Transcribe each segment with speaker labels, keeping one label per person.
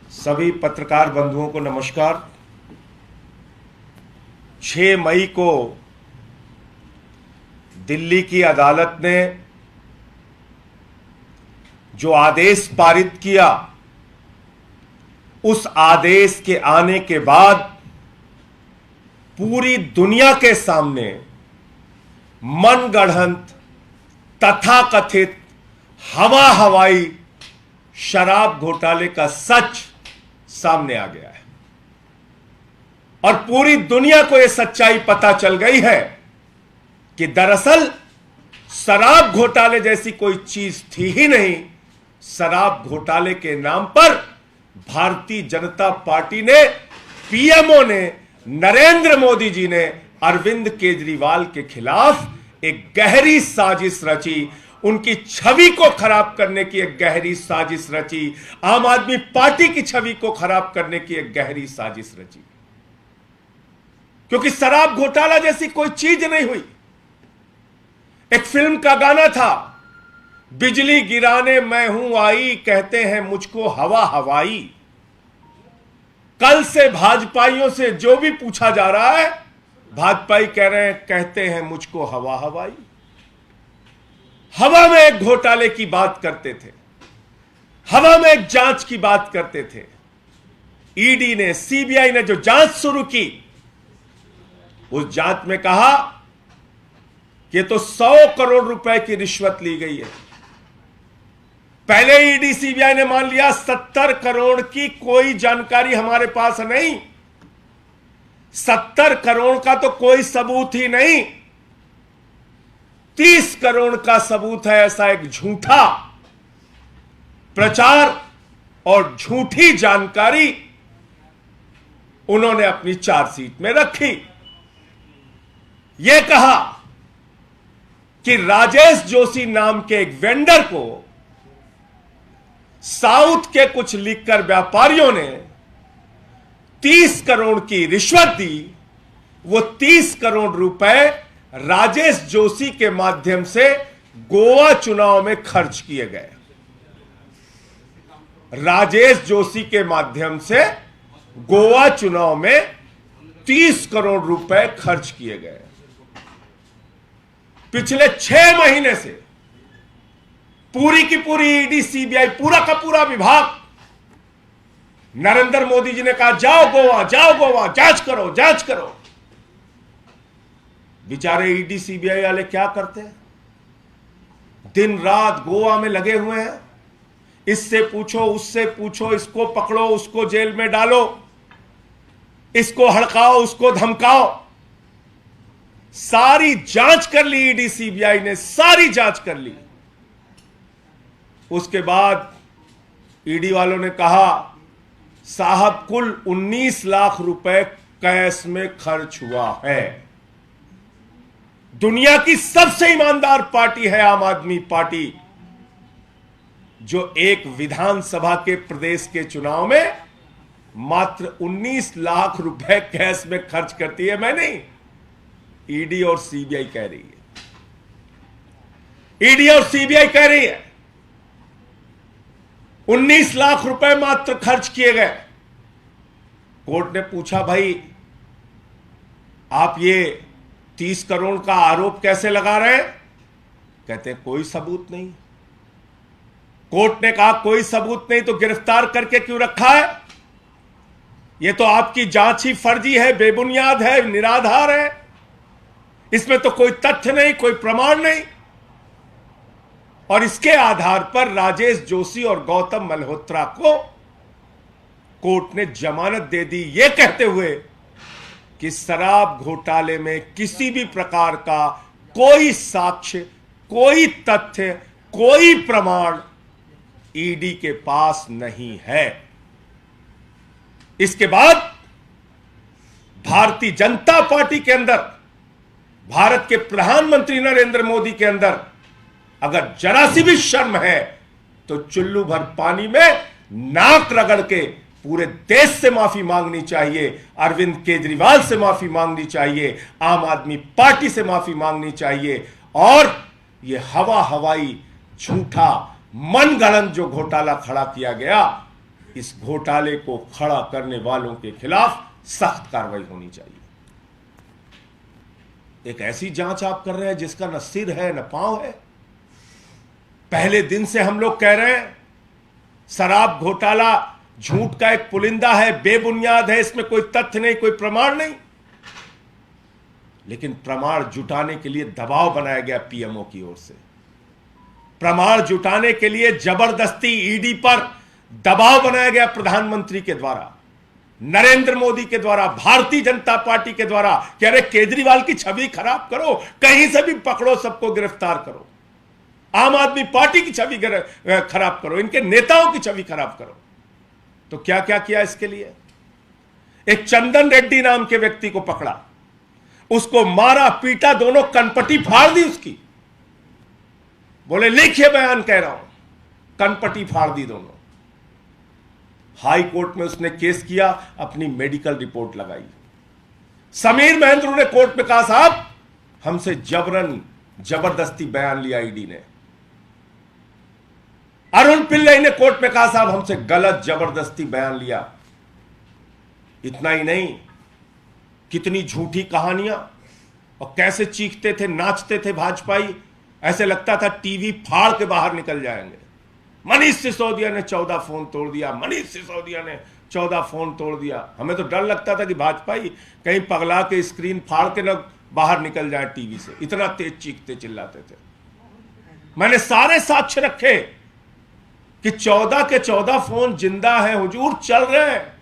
Speaker 1: सभी पत्रकार बंधुओं को नमस्कार। 6 मई को दिल्ली की अदालत ने जो आदेश पारित किया, उस आदेश के आने के बाद पूरी दुनिया के सामने मनगढ़ंत तथाकथित हवा हवाई शराब घोटाले का सच सामने आ गया है और पूरी दुनिया को यह सच्चाई पता चल गई है कि दरअसल शराब घोटाले जैसी कोई चीज थी ही नहीं। शराब घोटाले के नाम पर भारतीय जनता पार्टी ने, पीएमओ ने, नरेंद्र मोदी जी ने अरविंद केजरीवाल के खिलाफ एक गहरी साजिश रची, उनकी छवि को खराब करने की एक गहरी साजिश रची, आम आदमी पार्टी की छवि को खराब करने की एक गहरी साजिश रची। क्योंकि शराब घोटाला जैसी कोई चीज नहीं हुई। एक फिल्म का गाना था, बिजली गिराने मैं हूं आई, कहते हैं मुझको हवा हवाई। कल से भाजपाइयों से जो भी पूछा जा रहा है, भाजपाई कह रहे हैं, कहते हैं मुझको हवा हवाई। हवा में एक घोटाले की बात करते थे, हवा में एक जांच की बात करते थे। ईडी ने, सीबीआई ने जो जांच शुरू की, उस जांच में कहा कि तो 100 करोड़ रुपए की रिश्वत ली गई है। पहले ईडी सीबीआई ने मान लिया 70 करोड़ की कोई जानकारी हमारे पास नहीं, 70 करोड़ का तो कोई सबूत ही नहीं, 30 करोड़ का सबूत है। ऐसा एक झूठा प्रचार और झूठी जानकारी उन्होंने अपनी चार्जशीट में रखी। यह कहा कि राजेश जोशी नाम के एक वेंडर को साउथ के कुछ लिखकर व्यापारियों ने 30 करोड़ की रिश्वत दी। वो 30 करोड़ रुपए राजेश जोशी के माध्यम से गोवा चुनाव में खर्च किए गए। राजेश जोशी के माध्यम से गोवा चुनाव में 30 करोड़ रुपए खर्च किए गए। पिछले 6 महीने से पूरी की पूरी ईडी, सीबीआई, पूरा का पूरा विभाग, नरेंद्र मोदी जी ने कहा जाओ गोवा, जाओ गोवा, जांच करो, जांच करो। बेचारे ईडी सीबीआई वाले क्या करते हैं? दिन रात गोवा में लगे हुए हैं। इससे पूछो, उससे पूछो, इसको पकड़ो, उसको जेल में डालो, इसको हड़काओ, उसको धमकाओ। सारी जांच कर ली ईडी सीबीआई ने, सारी जांच कर ली। उसके बाद ईडी वालों ने कहा साहब कुल 19 लाख रुपए कैश में खर्च हुआ है। दुनिया की सबसे ईमानदार पार्टी है आम आदमी पार्टी, जो एक विधानसभा के प्रदेश के चुनाव में मात्र 19 लाख रुपए कैश में खर्च करती है। मैं नहीं, ईडी और सीबीआई कह रही है। ईडी और सीबीआई कह रही है 19 लाख रुपए मात्र खर्च किए गए। कोर्ट ने पूछा भाई आप ये 30 करोड़ का आरोप कैसे लगा रहे हैं? कहते हैं कोई सबूत नहीं। कोर्ट ने कहा कोई सबूत नहीं तो गिरफ्तार करके क्यों रखा है? यह तो आपकी जांच ही फर्जी है, बेबुनियाद है, निराधार है, इसमें तो कोई तथ्य नहीं, कोई प्रमाण नहीं। और इसके आधार पर राजेश जोशी और गौतम मल्होत्रा को कोर्ट ने जमानत दे दी, यह कहते हुए कि शराब घोटाले में किसी भी प्रकार का कोई साक्ष्य, कोई तथ्य, कोई प्रमाण ईडी के पास नहीं है। इसके बाद भारतीय जनता पार्टी के अंदर, भारत के प्रधानमंत्री नरेंद्र मोदी के अंदर अगर जरा सी भी शर्म है तो चुल्लू भर पानी में नाक रगड़ के पूरे देश से माफी मांगनी चाहिए, अरविंद केजरीवाल से माफी मांगनी चाहिए, आम आदमी पार्टी से माफी मांगनी चाहिए। और यह हवा हवाई झूठा मनगढ़ंत जो घोटाला खड़ा किया गया, इस घोटाले को खड़ा करने वालों के खिलाफ सख्त कार्रवाई होनी चाहिए। एक ऐसी जांच आप कर रहे हैं जिसका न सिर है न पांव है। पहले दिन से हम लोग कह रहे हैं शराब घोटाला झूठ का एक पुलिंदा है, बेबुनियाद है, इसमें कोई तथ्य नहीं, कोई प्रमाण नहीं। लेकिन प्रमाण जुटाने के लिए दबाव बनाया गया पीएमओ की ओर से। प्रमाण जुटाने के लिए जबरदस्ती ईडी पर दबाव बनाया गया प्रधानमंत्री के द्वारा, नरेंद्र मोदी के द्वारा, भारतीय जनता पार्टी के द्वारा कि अरे केजरीवाल की छवि खराब करो, कहीं से भी पकड़ो, सबको गिरफ्तार करो, आम आदमी पार्टी की छवि खराब करो, इनके नेताओं की छवि खराब करो। तो क्या क्या किया इसके लिए? एक चंदन रेड्डी नाम के व्यक्ति को पकड़ा, उसको मारा पीटा, दोनों कनपटी फाड़ दी उसकी। बोले लिखिए बयान कह रहा हूं, कनपटी फाड़ दी दोनों। हाई कोर्ट में उसने केस किया, अपनी मेडिकल रिपोर्ट लगाई। समीर महेंद्र ने कोर्ट में कहा साहब हमसे जबरन जबरदस्ती बयान लिया ईडी ने। अरुण पिल्लई ने कोर्ट में कहा साहब हमसे गलत जबरदस्ती बयान लिया। इतना ही नहीं, कितनी झूठी कहानियां, और कैसे चीखते थे, नाचते थे भाजपाई, ऐसे लगता था टीवी फाड़ के बाहर निकल जाएंगे। मनीष सिसोदिया ने 14 फोन तोड़ दिया, मनीष सिसोदिया ने 14 फोन तोड़ दिया। हमें तो डर लगता था कि भाजपाई कहीं पगला के स्क्रीन फाड़ के न बाहर निकल जाए टीवी से, इतना तेज चीखते चिल्लाते थे। मैंने सारे साक्ष्य रखे कि 14 के 14 फोन जिंदा हैं, हुजूर, चल रहे हैं।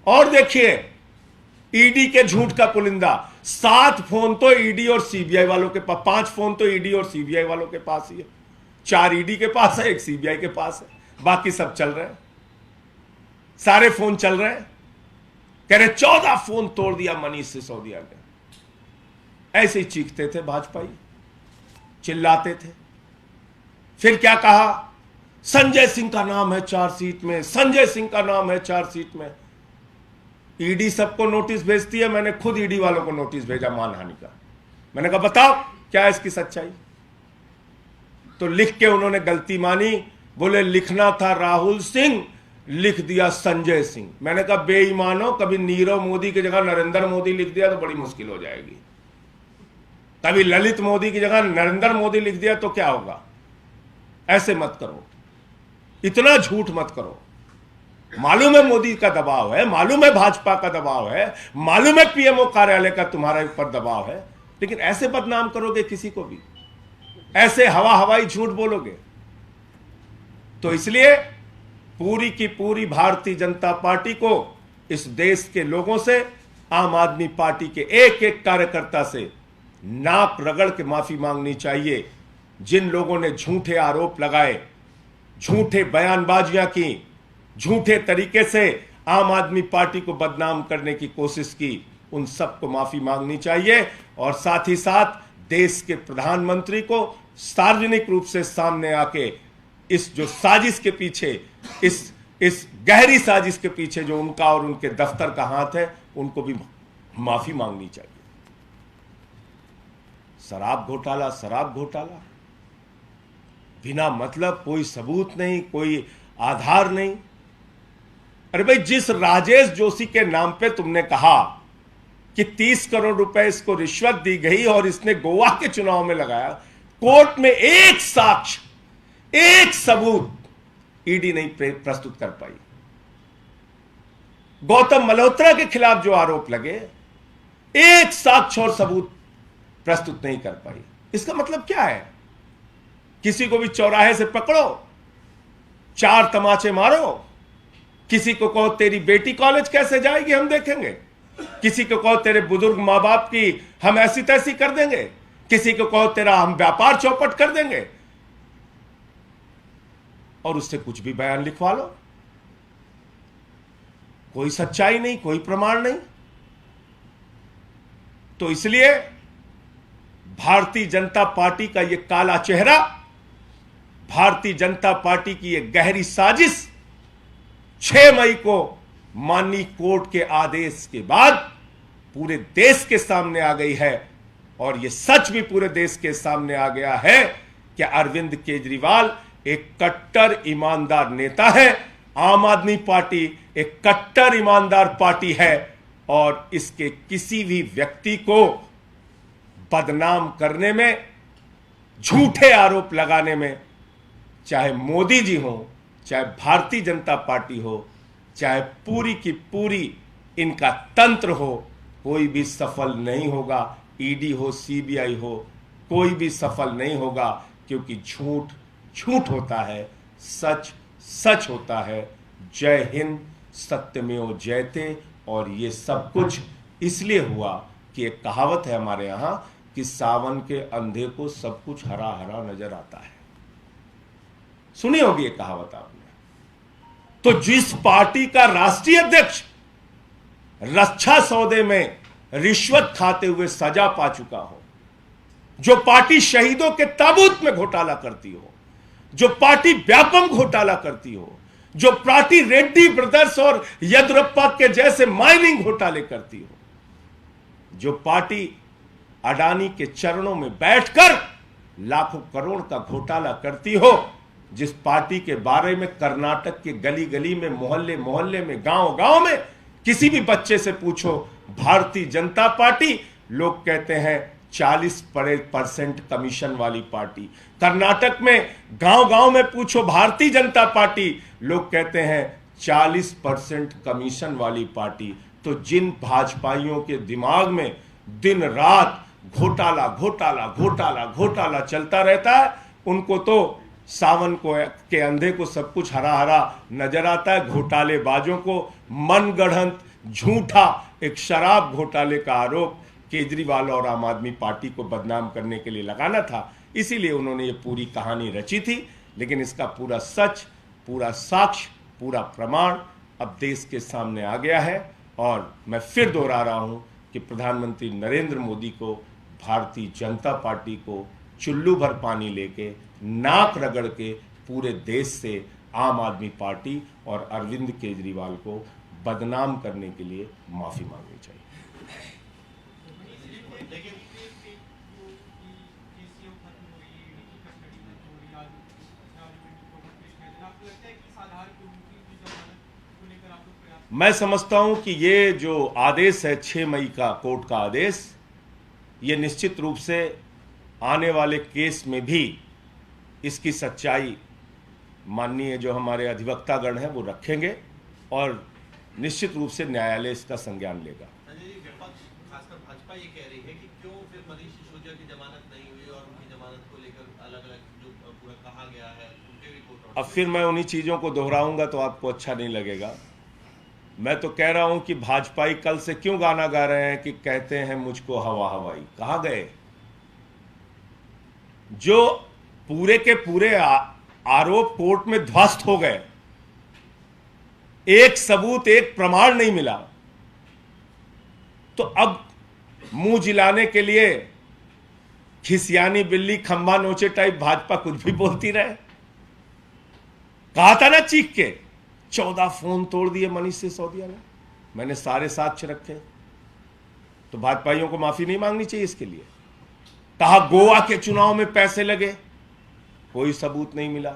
Speaker 1: और देखिए ईडी के झूठ का पुलिंदा, 7 फोन तो ईडी और सीबीआई वालों के पास, 5 फोन तो ईडी और सीबीआई वालों के पास ही है, 4 ईडी के पास है, 1 सीबीआई के पास है, बाकी सब चल रहे हैं, सारे फोन चल रहे हैं। कह रहे 14 फोन तोड़ दिया मनीष सिसोदिया ने। ऐसे ही चीखते थे भाजपाई, चिल्लाते थे। फिर क्या कहा? संजय सिंह का नाम है चार्जशीट में, संजय सिंह का नाम है चार्जशीट में। ईडी सबको नोटिस भेजती है, मैंने खुद ईडी वालों को नोटिस भेजा मानहानि का। मैंने कहा बताओ क्या है इसकी सच्चाई। तो लिख के उन्होंने गलती मानी, बोले लिखना था राहुल सिंह, लिख दिया संजय सिंह। मैंने कहा बेईमानो, कभी नीरव मोदी की जगह नरेंद्र मोदी लिख दिया तो बड़ी मुश्किल हो जाएगी, कभी ललित मोदी की जगह नरेंद्र मोदी लिख दिया तो क्या होगा। ऐसे मत करो, इतना झूठ मत करो। मालूम है मोदी का दबाव है, मालूम है भाजपा का दबाव है, मालूम है पीएमओ कार्यालय का तुम्हारे ऊपर दबाव है, लेकिन ऐसे बदनाम करोगे किसी को भी, ऐसे हवाई झूठ बोलोगे। तो इसलिए पूरी की पूरी भारतीय जनता पार्टी को इस देश के लोगों से, आम आदमी पार्टी के एक एक कार्यकर्ता से नाक रगड़ के माफी मांगनी चाहिए। जिन लोगों ने झूठे आरोप लगाए, झूठे बयानबाजियां की, झूठे तरीके से आम आदमी पार्टी को बदनाम करने की कोशिश की, उन सबको माफी मांगनी चाहिए। और साथ ही साथ देश के प्रधानमंत्री को सार्वजनिक रूप से सामने आके इस जो साजिश के पीछे, इस गहरी साजिश के पीछे जो उनका और उनके दफ्तर का हाथ है, उनको भी माफी मांगनी चाहिए। शराब घोटाला, शराब घोटाला, बिना मतलब, कोई सबूत नहीं, कोई आधार नहीं। अरे भाई, जिस राजेश जोशी के नाम पे तुमने कहा कि 30 करोड़ रुपए इसको रिश्वत दी गई और इसने गोवा के चुनाव में लगाया, कोर्ट में एक साक्ष्य, एक सबूत ईडी नहीं प्रस्तुत कर पाई। गौतम मल्होत्रा के खिलाफ जो आरोप लगे, एक साक्ष्य और सबूत प्रस्तुत नहीं कर पाई। इसका मतलब क्या है? किसी को भी चौराहे से पकड़ो, 4 तमाचे मारो, किसी को कहो तेरी बेटी कॉलेज कैसे जाएगी हम देखेंगे, किसी को कहो तेरे बुजुर्ग मां बाप की हम ऐसी तैसी कर देंगे, किसी को कहो तेरा हम व्यापार चौपट कर देंगे, और उससे कुछ भी बयान लिखवा लो। कोई सच्चाई नहीं, कोई प्रमाण नहीं। तो इसलिए भारतीय जनता पार्टी का यह काला चेहरा, भारतीय जनता पार्टी की यह गहरी साजिश 6 मई को माननीय कोर्ट के आदेश के बाद पूरे देश के सामने आ गई है। और यह सच भी पूरे देश के सामने आ गया है कि अरविंद केजरीवाल एक कट्टर ईमानदार नेता है आम आदमी पार्टी एक कट्टर ईमानदार पार्टी है और इसके किसी भी व्यक्ति को बदनाम करने में, झूठे आरोप लगाने में, चाहे मोदी जी हो, चाहे भारतीय जनता पार्टी हो, चाहे पूरी की पूरी इनका तंत्र हो, कोई भी सफल नहीं होगा। ईडी हो, सीबीआई हो, कोई भी सफल नहीं होगा, क्योंकि झूठ झूठ होता है, सच सच होता है। जय हिंद, सत्यमेव जयते। और ये सब कुछ इसलिए हुआ कि एक कहावत है हमारे यहां कि सावन के अंधे को सब कुछ हरा हरा नजर आता है। सुनी होगी ये कहावत आपने। तो जिस पार्टी का राष्ट्रीय अध्यक्ष रक्षा सौदे में रिश्वत खाते हुए सजा पा चुका हो, जो पार्टी शहीदों के ताबूत में घोटाला करती हो, जो पार्टी व्यापम घोटाला करती हो, जो पार्टी रेड्डी ब्रदर्स और येदियुरप्पा के जैसे माइनिंग घोटाले करती हो, जो पार्टी अडानी के चरणों में बैठकर लाखों करोड़ का घोटाला करती हो, जिस पार्टी के बारे में कर्नाटक के गली गली में, मोहल्ले मोहल्ले में, गांव गांव में किसी भी बच्चे से पूछो भारतीय जनता पार्टी, लोग कहते हैं 40% कमीशन वाली पार्टी। कर्नाटक में गांव गांव में पूछो भारतीय जनता पार्टी, लोग कहते हैं 40% कमीशन वाली पार्टी। तो जिन भाजपाइयों के दिमाग में दिन रात घोटाला घोटाला घोटाला घोटाला चलता रहता है, उनको तो सावन को के अंधे को सब कुछ हरा हरा नजर आता है। घोटालेबाजों को मनगढ़ंत झूठा एक शराब घोटाले का आरोप केजरीवाल और आम आदमी पार्टी को बदनाम करने के लिए लगाना था, इसीलिए उन्होंने ये पूरी कहानी रची थी। लेकिन इसका पूरा सच, पूरा साक्ष्य, पूरा प्रमाण अब देश के सामने आ गया है। और मैं फिर दोहरा रहा हूं कि प्रधानमंत्री नरेंद्र मोदी को, भारतीय जनता पार्टी को चुल्लू भर पानी लेके, नाक रगड़ के पूरे देश से आम आदमी पार्टी और अरविंद केजरीवाल को बदनाम करने के लिए माफी मांगनी चाहिए। मैं समझता हूं कि ये जो आदेश है 6 मई का कोर्ट का आदेश, ये निश्चित रूप से आने वाले केस में भी इसकी सच्चाई माननीय जो हमारे अधिवक्तागण हैं वो रखेंगे और निश्चित रूप से न्यायालय इसका संज्ञान लेगा।
Speaker 2: विपक्ष खासकर भाजपा ये कह रही है कि क्यों फिर मनीष सिसोदिया की जमानत नहीं हुई और उनकी जमानत को लेकर अलग अलग जो पूरा कहा गया है उनके भी कोर्ट।
Speaker 1: अब फिर मैं उन्हीं चीजों को दोहराऊंगा तो आपको अच्छा नहीं लगेगा। मैं तो कह रहा हूं कि भाजपाई कल से क्यों गाना गा रहे हैं कि कहते हैं मुझको हवा हवाई। कहां गए? जो पूरे के पूरे आरोप कोर्ट में ध्वस्त हो गए, एक सबूत, एक प्रमाण नहीं मिला, तो अब मुंह जिलाने के लिए खिसियानी बिल्ली खंबा नोचे टाइप भाजपा कुछ भी बोलती रहे। कहा था ना चीख के, 14 फोन तोड़ दिए मनीष सिसोदिया ने, मैंने सारे साक्ष्य रखे। तो भाजपाइयों को माफी नहीं मांगनी चाहिए इसके लिए? कहा गोवा के चुनाव में पैसे लगे, कोई सबूत नहीं मिला,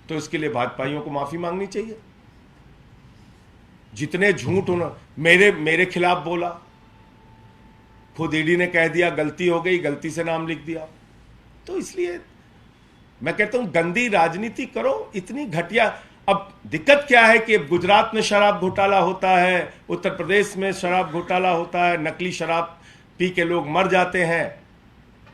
Speaker 1: तो इसके लिए भाजपाइयों को माफी मांगनी चाहिए। जितने झूठ उन्होंने मेरे खिलाफ बोला, खुद ईडी ने कह दिया गलती हो गई, गलती से नाम लिख दिया। तो इसलिए मैं कहता हूं गंदी राजनीति करो, इतनी घटिया। अब दिक्कत क्या है कि गुजरात में शराब घोटाला होता है, उत्तर प्रदेश में शराब घोटाला होता है, नकली शराब पी के लोग मर जाते हैं,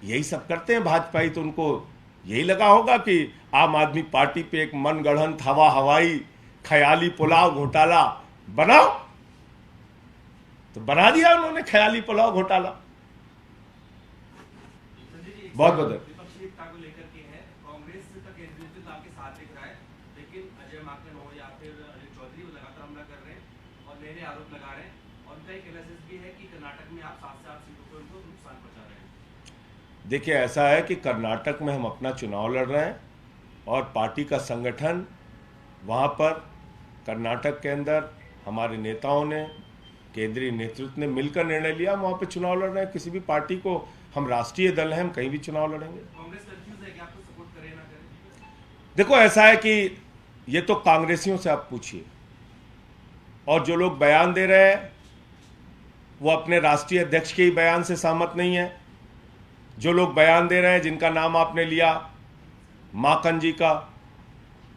Speaker 1: यही सब करते हैं भाजपाई। तो उनको यही लगा होगा कि आम आदमी पार्टी पे एक मनगढ़ंत हवा हवाई ख्याली पुलाव घोटाला बनाओ, तो बना दिया उन्होंने ख्याली पुलाव घोटाला। बहुत बहुत
Speaker 3: आरोप लगा रहे हैं और उनका एक एनालिसिस भी है कि कर्नाटक में आप 7 से 8 सीटों पर उनको नुकसान पहुंचा रहे हैं।
Speaker 1: देखिए, ऐसा है कि कर्नाटक में हम अपना चुनाव लड़ रहे हैं और पार्टी का संगठन वहां पर कर्नाटक के अंदर हमारे नेताओं ने, केंद्रीय नेतृत्व ने मिलकर निर्णय लिया, वहां पर चुनाव लड़ रहे हैं। किसी भी पार्टी को, हम राष्ट्रीय दल हैं, हम कहीं भी चुनाव लड़ेंगे।
Speaker 3: कांग्रेस कंफ्यूज है कि आपको सपोर्ट करे ना करे?
Speaker 1: देखो, ऐसा है कि ये तो कांग्रेसियों से आप पूछिए। और जो लोग बयान दे रहे हैं वो अपने राष्ट्रीय अध्यक्ष के ही बयान से सहमत नहीं है। जो लोग बयान दे रहे हैं, जिनका नाम आपने लिया, माकन जी का,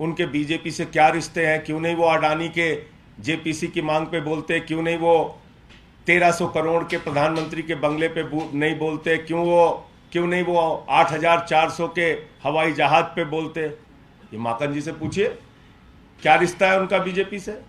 Speaker 1: उनके बीजेपी से क्या रिश्ते हैं? क्यों नहीं वो अडानी के जेपीसी की मांग पे बोलते? क्यों नहीं वो 1300 करोड़ के प्रधानमंत्री के बंगले पे नहीं बोलते? क्यों नहीं वो 8400 के हवाई जहाज पे बोलते? ये माकन जी से पूछिए, क्या रिश्ता है उनका बीजेपी से।